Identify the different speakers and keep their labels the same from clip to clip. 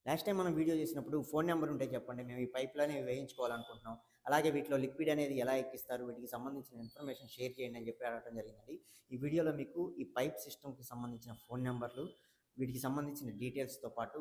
Speaker 1: Last time మనం video చేసినప్పుడు phone number ఉంటే చెప్పండి, మేము ఈ పైప్‌లనేవి వేయించుకోవాలనుకుంటున్నాం. అలాగే వీటిలో లిక్విడ్ అనేది ఎలా ఎక్కిస్తారు, వీటికి సంబంధించిన ఇన్ఫర్మేషన్ షేర్ చేయండి అని చెప్పి అడగడం జరిగిందండి. ఈ వీడియోలో మీకు ఈ పైప్ సిస్టమ్‌కి సంబంధించిన ఫోన్ నెంబర్లు, వీటికి సంబంధించిన డీటెయిల్స్‌తో పాటు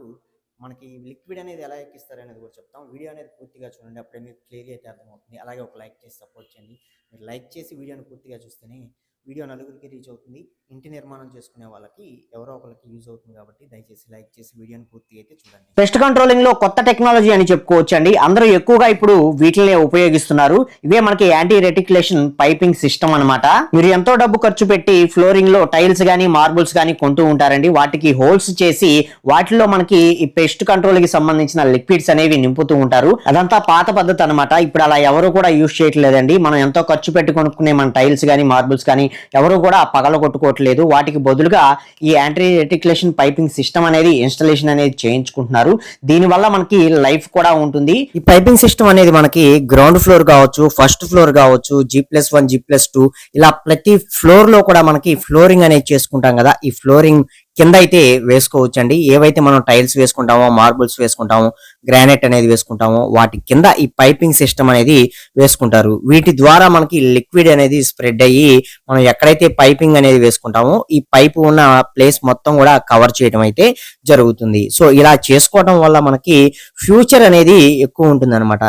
Speaker 1: మనకి లిక్విడ్ అనేది ఎలా ఎక్కిస్తారనేది కూడా చెప్తాం. వీడియో అనేది పూర్తిగా చూడండి. అప్పుడే మీకు క్లియర్‌గా అయితే అర్థమవుతుంది. అలాగే ఒక లైక్ చేసి సపోర్ట్ చేయండి. మీరు లైక్ చేసి వీడియోని పూర్తిగా చూస్తేనే వీడియో నలుగురికి రీచ్ అవుతుంది. ఇంటి నిర్మాణం చేసుకునే వాళ్ళకి ఎవరో ఒకరికి యూజ్ అవుతుంది కాబట్టి దయచేసి లైక్ చేసి వీడియోని పూర్తిగా అయితే చూడండి.
Speaker 2: పెస్ట్ కంట్రోలింగ్ లో కొత్త టెక్నాలజీ అని చెప్పుకోవచ్చు అండి. అందరూ ఎక్కువగా ఇప్పుడు వీటిని ఉపయోగిస్తున్నారు. ఇవే మనకి యాంటీ రెటిక్యులేషన్ పైపింగ్ సిస్టమ్ అన్నమాట. మీరు ఎంతో డబ్బు ఖర్చు పెట్టి ఫ్లోరింగ్ లో టైల్స్ గానీ మార్బుల్స్ గానీ కొంటూ ఉంటారండి. వాటికి హోల్స్ చేసి వాటిలో మనకి ఈ పెస్ట్ కంట్రోల్ కి సంబంధించిన లిక్విడ్స్ అనేవి నింపుతూ ఉంటారు. అదంతా పాత పద్ధతి అనమాట. ఇప్పుడు అలా ఎవరు కూడా యూజ్ చేయట్లేదండి. మనం ఎంతో ఖర్చు పెట్టి కొనుక్కునే మన టైల్స్ గానీ మార్బుల్స్ కానీ ఎవరు కూడా పగల కొట్టుకోవట్లేదు. వాటికి బదులుగా ఈ యాంటీ రెటిక్యులేషన్ పైపింగ్ సిస్టమ్ అనేది ఇన్స్టాలేషన్ అనేది చేయించుకుంటున్నారు. దీనివల్ల మనకి లైఫ్ కూడా ఉంటుంది. ఈ పైపింగ్ సిస్టమ్ అనేది మనకి గ్రౌండ్ ఫ్లోర్ కావచ్చు, ఫస్ట్ ఫ్లోర్ కావచ్చు, G+1 G+2 ఇలా ప్రతి ఫ్లోర్ లో కూడా మనకి ఫ్లోరింగ్ అనేది చేసుకుంటాం కదా. ఈ ఫ్లోరింగ్ కింద అయితే వేసుకోవచ్చు అండి. ఏవైతే మనం టైల్స్ వేసుకుంటామో, మార్బుల్స్ వేసుకుంటామో, గ్రానైట్ అనేది వేసుకుంటామో వాటి కింద ఈ పైపింగ్ సిస్టమ్ అనేది వేసుకుంటారు. వీటి ద్వారా మనకి లిక్విడ్ అనేది స్ప్రెడ్ అయ్యి మనం ఎక్కడైతే పైపింగ్ అనేది వేసుకుంటామో ఈ పైపు ఉన్న ప్లేస్ మొత్తం కూడా కవర్ చేయడం అయితే జరుగుతుంది. సో ఇలా చేసుకోవడం వల్ల మనకి ఫ్యూచర్ అనేది ఎక్కువ ఉంటుంది అనమాట.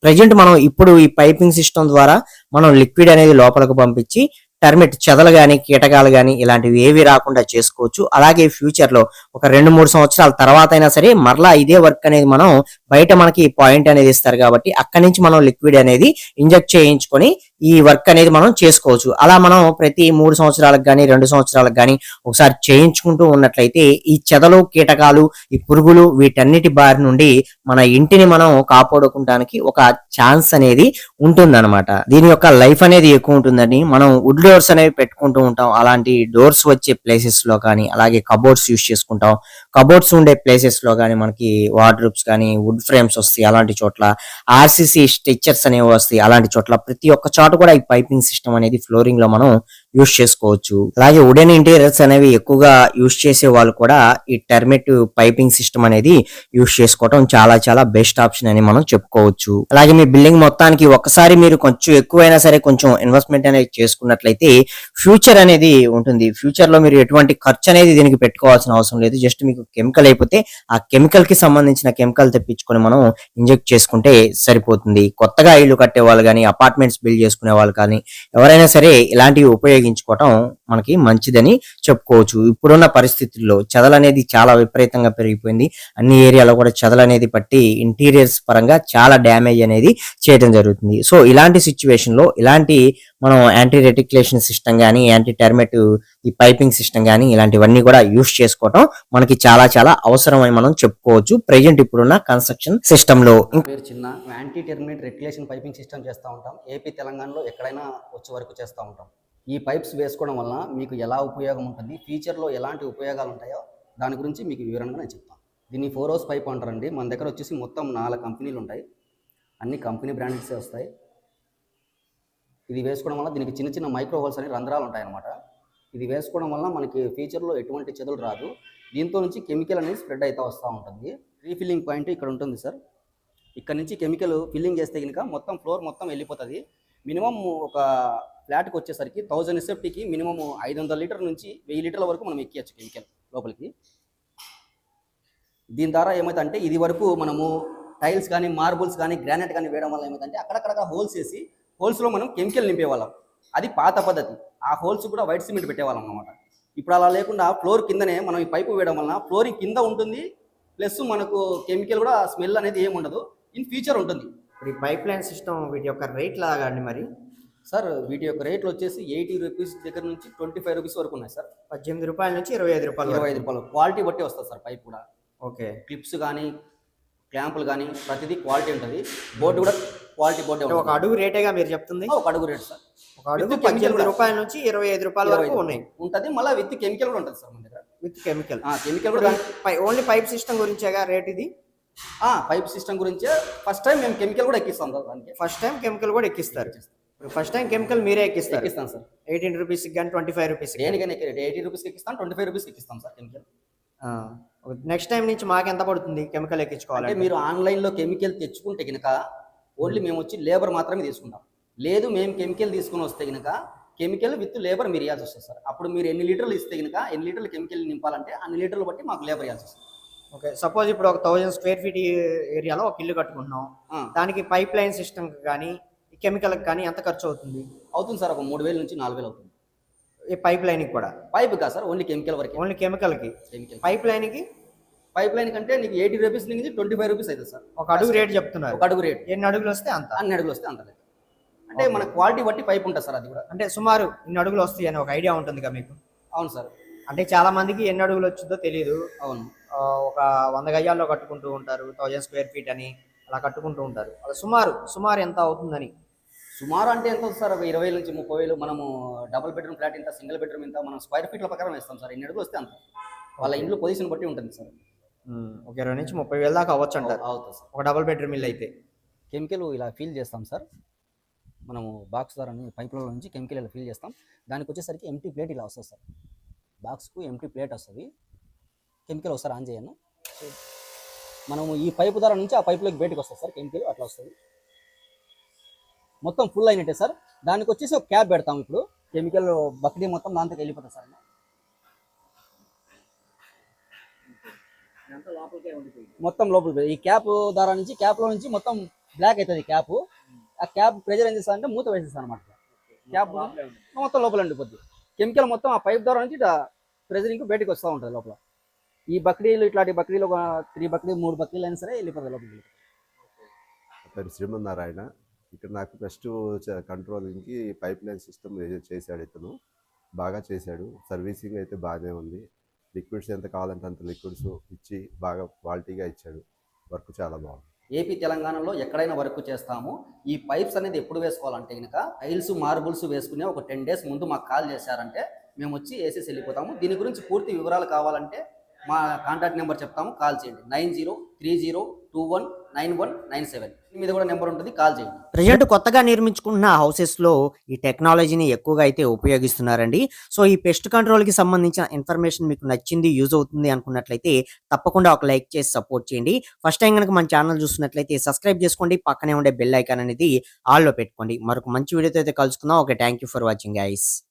Speaker 2: ప్రజెంట్ మనం ఇప్పుడు ఈ పైపింగ్ సిస్టమ్ ద్వారా మనం లిక్విడ్ అనేది లోపలికి పంపించి టర్మిట్ చెదలు గాని కీటకాలు గాని ఇలాంటివి ఏవి రాకుండా చేసుకోవచ్చు. అలాగే ఫ్యూచర్ లో ఒక 2-3 సంవత్సరాల తర్వాత అయినా సరే మరలా ఇదే వర్క్ అనేది మనం బయట మనకి పాయింట్ అనేది ఇస్తారు కాబట్టి అక్కడి నుంచి మనం లిక్విడ్ అనేది ఇంజెక్ట్ చేయించుకొని ఈ వర్క్ అనేది మనం చేసుకోవచ్చు. అలా మనం ప్రతి 3 సంవత్సరాలకు కానీ 2 సంవత్సరాలకు కానీ ఒకసారి చేయించుకుంటూ ఉన్నట్లయితే ఈ చెదలు కీటకాలు ఈ పురుగులు వీటన్నిటి బారి నుండి మన ఇంటిని మనం కాపాడుకోవడానికి ఒక ఛాన్స్ అనేది ఉంటుందన్నమాట. దీని యొక్క లైఫ్ అనేది ఎక్కువ ఉంటుందని మనం వుడ్ డోర్స్ అనేవి పెట్టుకుంటూ ఉంటాం. అలాంటి డోర్స్ వచ్చే ప్లేసెస్ లో కానీ అలాగే కబోర్డ్స్ యూస్ చేసుకుంటాం. కబోర్డ్స్ ఉండే ప్లేసెస్ లో కానీ మనకి వార్డ్రోబ్స్ కానీ వుడ్ ఫ్రేమ్స్ వస్తాయి. అలాంటి చోట్ల RCC స్ట్రక్చర్స్ అనేవి వస్తాయి. అలాంటి చోట్ల ప్రతి ఒక్క చోట కూడా ఈ పైపింగ్ సిస్టమ్ అనేది ఫ్లోరింగ్ లో మనం యూస్ చేసుకోవచ్చు. అలాగే వుడెన్ ఇంటీరియర్స్ అనేవి ఎక్కువగా యూస్ చేసే వాళ్ళు కూడా ఈ టెర్మిట్ పైపింగ్ సిస్టమ్ అనేది యూస్ చేసుకోవడం చాలా చాలా బెస్ట్ ఆప్షన్ అని మనం చెప్పుకోవచ్చు. అలాగే మీ బిల్డింగ్ మొత్తానికి ఒకసారి మీరు కొంచెం ఎక్కువైనా సరే కొంచెం ఇన్వెస్ట్మెంట్ అనేది చేసుకున్నట్లయితే ఫ్యూచర్ అనేది ఉంటుంది. ఫ్యూచర్ లో మీరు ఎటువంటి ఖర్చు అనేది దీనికి పెట్టుకోవాల్సిన అవసరం లేదు. జస్ట్ మీకు కెమికల్ అయిపోతే ఆ కెమికల్ కి సంబంధించిన కెమికల్ తెప్పించుకొని మనం ఇంజెక్ట్ చేసుకుంటే సరిపోతుంది. కొత్తగా ఇల్లు కట్టే వాళ్ళు కానీ అపార్ట్మెంట్స్ బిల్డ్ చేసుకునే వాళ్ళు కానీ ఎవరైనా సరే ఇలాంటివి ఉపయోగించుకోవటం మనకి మంచిదని చెప్పుకోవచ్చు. ఇప్పుడున్న పరిస్థితుల్లో చెదలు అనేది చాలా విపరీతంగా పెరిగిపోయింది. అన్ని ఏరియాలో కూడా చెదలు అనేది పట్టి ఇంటీరియర్స్ పరంగా చాలా డ్యామేజ్ అనేది చేయడం జరుగుతుంది. సో ఇలాంటి సిచ్యువేషన్ లో ఇలాంటి మనం యాంటీ రెటిక్యులేషన్ సిస్టమ్ కానీ యాంటీ టెర్మిట్ ఈ పైపింగ్ సిస్టమ్ కానీ ఇలాంటివన్నీ కూడా యూస్ చేసుకోవటం మనకి చాలా చాలా అవసరం అని మనం చెప్పుకోవచ్చు. ప్రెజెంట్ ఇప్పుడున్న కన్స్ట్రక్షన్ సిస్టమ్ లో.
Speaker 3: పేరు చిన్న anti terminate regulation piping system చేస్తూ ఉంటాం. ఏపీ తెలంగాణలో ఎక్కడైనా వచ్చే వరకు చేస్తూ ఉంటాం. ఈ పైప్స్ వేసుకోవడం వల్ల మీకు ఎలా ఉపయోగం ఉంటుంది, ఫ్యూచర్లో ఎలాంటి ఉపయోగాలు ఉంటాయో దాని గురించి మీకు వివరంగా నేను చెప్తాను. దీన్ని 4 హౌస్ పైప్ అంటారండి. మన దగ్గర వచ్చేసి మొత్తం 4 కంపెనీలు ఉంటాయి. అన్ని కంపెనీ బ్రాండ్సే వస్తాయి. ఇది వేసుకోవడం వల్ల దీనికి చిన్న చిన్న మైక్రో హోల్స్ అనే రంధ్రాలు ఉంటాయన్నమాట. ఇది వేసుకోవడం వల్ల మనకి ఫ్యూచర్లో ఎటువంటి చెదలు రాదు. దీంతో నుంచి కెమికల్ అనేది స్ప్రెడ్ అవుతూ వస్తూ ఉంటుంది. రీఫిల్లింగ్ పాయింట్ ఇక్కడ ఉంటుంది సార్. ఇక్కడ నుంచి కెమికల్ ఫిల్లింగ్ చేస్తే కనుక మొత్తం ఫ్లోర్ మొత్తం వెళ్ళిపోతుంది. మినిమం ఒక ఫ్లాట్కి వచ్చేసరికి 1000 SFTకి మినిమం 500 లీటర్ నుంచి 1000 లీటర్ల వరకు మనం ఎక్కియచ్చు కెమికల్ లోపలికి. దీని ద్వారా ఏమైందంటే ఇది వరకు మనము టైల్స్ కానీ మార్బుల్స్ కానీ గ్రానైట్ కానీ వేయడం వల్ల ఏమైందంటే అక్కడక్కడ హోల్స్ వేసి హోల్స్లో మనం కెమికల్ నింపేవాళ్ళం. అది పాత పద్ధతి. ఆ హోల్స్ కూడా వైట్ సిమెంట్ పెట్టేవాళ్ళం అనమాట. ఇప్పుడు అలా లేకుండా ఫ్లోర్ కిందనే మనం ఈ పైపు వేయడం వలన ఫ్లోరింగ్ కింద ఉంటుంది, ప్లస్ మనకు కెమికల్ కూడా స్మెల్ అనేది ఏమి ఉండదు. ఇన్ ఫ్యూచర్ ఉంటుంది.
Speaker 1: ఇప్పుడు ఈ పైప్ లైన్ సిస్టమ్ వీటి యొక్క రేట్ లాగా అండి మరి
Speaker 3: సార్ వీటి యొక్క రేట్లు వచ్చేసి 80 రూపీస్ దగ్గర నుంచి 25 రూపీస్ వరకు ఉన్నాయి సార్.
Speaker 1: 18 రూపాయల నుంచి 25 రూపాయలు.
Speaker 3: 25 రూపాయలు క్వాలిటీ బట్టి వస్తుంది సార్ పైప్ కూడా.
Speaker 1: ఓకే.
Speaker 3: క్లిప్స్ కానీ క్లాంపులు కానీ ప్రతిదీ క్వాలిటీ ఉంటుంది. బోర్డు కూడా క్వాలిటీ బోర్డు.
Speaker 1: ఒక అడుగు రేటేగా మీరు చెప్తుంది?
Speaker 3: ఒక అడుగు రేట్ సార్.
Speaker 1: ఒక అడుగు 18 రూపాయల నుంచి 25 రూపాయల వరకు ఉన్నాయి
Speaker 3: ఉంటుంది. మళ్ళీ విత్ కెమికల్ కూడా ఉంటుంది సార్ మన దగ్గర.
Speaker 1: With chemical.
Speaker 3: కెమికల్ కూడా
Speaker 1: ఓన్లీ పైప్ సిస్టమ్ గురించేగా రేట్ ఇది?
Speaker 3: పైప్ సిస్టమ్ గురించే ఫస్ట్ టైం మేము కెమికల్ కూడా ఎక్కిస్తాం సార్. దానికి
Speaker 1: ఫస్ట్ టైం కెమికల్ కూడా ఎక్కిస్తారు. ఫస్ట్ టైం కెమికల్ మీరే ఎక్కిస్తారు?
Speaker 3: ఎక్కిస్తాం సార్.
Speaker 1: 18 రూపీస్కి కానీ 25 రూపీస్
Speaker 3: దేనికైనా 80 రూపీస్కి ఎక్కిస్తాం, 25 రూపీస్కి ఎక్కిస్తాం సార్ కెమికల్.
Speaker 1: నెక్స్ట్ టైం నుంచి మాకు ఎంత పడుతుంది కెమికల్
Speaker 3: అంటే
Speaker 1: ఎక్కించుకోవాలంటే?
Speaker 3: మీరు ఆన్లైన్లో కెమికల్ తెచ్చుకుంటే కనుక ఓన్లీ మేము వచ్చి లేబర్ మాత్రమే తీసుకుంటాం. లేదు మేము కెమికల్ తీసుకుని వస్తే కనుక కెమికల్ విత్ లేబర్ మీరు ఇవ్వాల్సి వస్తుంది సార్. అప్పుడు మీరు ఎన్ని లీటర్లు ఇస్తే కనుక ఎన్ని లీటర్లు కెమికల్ నింపాలంటే అన్ని లీటర్లు బట్టి మాకు లేబర్ ఇవ్వాల్సి వస్తుంది.
Speaker 1: ఓకే. సపోజ్ ఇప్పుడు ఒక 1000 స్క్వేర్ ఫీట్ ఏరియాలో ఒక ఇల్లు కట్టుకుంటున్నాం. దానికి పైప్ లైన్ సిస్టమ్ కానీ కెమికల్కి కానీ ఎంత ఖర్చు అవుతుంది?
Speaker 3: అవుతుంది సార్, ఒక 3000 నుంచి 4000 అవుతుంది.
Speaker 1: ఈ పైప్ లైన్కి కూడా?
Speaker 3: పైప్ కాదు సార్, ఓన్లీ కెమికల్ వరకు.
Speaker 1: ఓన్లీ కెమికల్కి.
Speaker 3: కెమికల్
Speaker 1: పైప్ లైన్కి?
Speaker 3: పైప్ లైన్ కంటే నీకు 80 రూపీస్ నుంచి 25 రూపీస్ అవుతుంది సార్.
Speaker 1: ఒక అడుగు రేట్ చెప్తున్నారు.
Speaker 3: ఒక అడుగు రేట్
Speaker 1: ఎన్ని అడుగులు వస్తే అంత?
Speaker 3: అన్ని అడుగులు వస్తే అంత రేట్. అంటే మన క్వాలిటీ బట్టి పైప్ ఉంటుంది సార్. అది కూడా
Speaker 1: అంటే సుమారు ఇన్ని అడుగులు వస్తాయి అని ఒక ఐడియా ఉంటుంది కదా మీకు?
Speaker 3: అవును సార్.
Speaker 1: అంటే చాలా మందికి ఎన్ని అడుగులు వచ్చిందో తెలియదు.
Speaker 3: అవును.
Speaker 1: ఒక 100 గజాల్లో కట్టుకుంటూ ఉంటారు, 1000 స్క్వేర్ ఫీట్ అని అలా కట్టుకుంటూ ఉంటారు. అలా సుమారు ఎంత అవుతుందని?
Speaker 3: సుమారు అంటే ఎంత అవుతుంది సార్? 20,000 నుంచి 30,000. మనము డబుల్ బెడ్రూమ్ ఫ్లాట్ ఇంత, సింగిల్ బెడ్రూమ్ ఇంత, మనం స్క్వేర్ ఫీట్ల ప్రకారం వేస్తాం సార్. ఎన్ని అడుగులు వస్తే అంత. వాళ్ళ ఇంట్లో పొజిషన్ బట్టి ఉంటుంది సార్.
Speaker 1: ఒక 20 నుంచి 30,000 దాకా అవ్వచ్చు అంటారు
Speaker 3: అవుతుంది సార్.
Speaker 1: ఒక డబుల్ బెడ్రూమ్ ఇల్లు అయితే.
Speaker 3: కెమికల్ ఇలా ఫీల్ చేస్తాం సార్. మనము బాక్స్ ద్వారా పైపుల నుంచి కెమికల్ ఇలా ఫీల్ చేస్తాం. దానికి వచ్చేసరికి ఎంటీ ప్లేట్ ఇలా వస్తుంది సార్. బాక్స్కు ఎంటీ ప్లేట్ వస్తుంది. కెమికల్ ఒకసారి ఆన్ చేయను. మనము ఈ పైపు ద్వారా నుంచి ఆ పైపులోకి బయటకు వస్తుంది సార్ కెమికల్. అట్లా వస్తుంది. మొత్తం ఫుల్ అయినట్టే సార్. దానికి వచ్చేసి ఒక క్యాప్ పెడతాం. ఇప్పుడు కెమికల్ బకెట్ మొత్తం దాంతో వెళ్ళిపోతుంది సార్. మొత్తం లోపల ఈ క్యాప్ ద్వారా నుంచి, క్యాప్లో నుంచి మొత్తం బ్లాక్ అవుతుంది క్యాప్. ఆ క్యాప్ ప్రెజర్ ఏం చేస్తా అంటే మూత వేసేస్తాను అనమాట. క్యాప్ మొత్తం లోపల ఉండిపోద్ది. కెమికల్ మొత్తం ఆ పైప్ ద్వారా నుంచి ప్రెజరింగ్ బయటకు వస్తూ ఉంటుంది లోపల. ఈ బక్రీలు, ఇట్లాంటి బక్రీలు ఒక 3 బక్రీలు 3 బక్రీలు అయినా సరే వెళ్ళిపోతుంది లోపలికి.
Speaker 4: పేరు శ్రీమన్నారాయణ. ఇక్కడ నాకు ఫస్ట్ కంట్రోలింగ్కి పైప్ లైన్ సిస్టమ్ చేశాడు. ఇతను బాగా చేశాడు. సర్వీసింగ్ అయితే బాగానే ఉంది. లిక్విడ్స్ ఎంత కావాలంటే అంత లిక్విడ్స్ ఇచ్చి బాగా క్వాలిటీగా ఇచ్చాడు. వర్క్ చాలా బాగుంది.
Speaker 3: ఏపీ తెలంగాణలో ఎక్కడైనా వర్క్ చేస్తాము. ఈ పైప్స్ అనేది ఎప్పుడు వేసుకోవాలంటే కనుక టైల్స్, మార్బుల్స్ వేసుకునే ఒక 10 days ముందు మాకు కాల్ చేశారంటే మేము వచ్చి వేసేసి వెళ్ళిపోతాము. దీని గురించి పూర్తి వివరాలు కావాలంటే మా కాంటాక్ట్ నెంబర్ చెప్తాము, కాల్ చేయండి. 9030219197 మీద కూడా నెంబర్ ఉంటుంది, కాల్ చేయండి.
Speaker 2: ప్రజెంట్ కొత్తగా నిర్మించుకుంటున్న హౌసెస్లో ఈ టెక్నాలజీని ఎక్కువగా అయితే ఉపయోగిస్తున్నారండి. సో ఈ పెస్ట్ కంట్రోల్కి సంబంధించిన ఇన్ఫర్మేషన్ మీకు నచ్చింది, యూజ్ అవుతుంది అనుకున్నట్లయితే తప్పకుండా ఒక లైక్ చేసి సపోర్ట్ చేయండి. ఫస్ట్ టైం కనుక మన ఛానల్ చూస్తున్నట్లయితే సబ్స్క్రైబ్ చేసుకోండి. పక్కనే ఉండే బెల్ ఐకాన్ అనేది ఆల్లో పెట్టుకోండి. మరొక మంచి వీడియోతో అయితే కలుసుకుందాం. Okay, thank you for watching guys.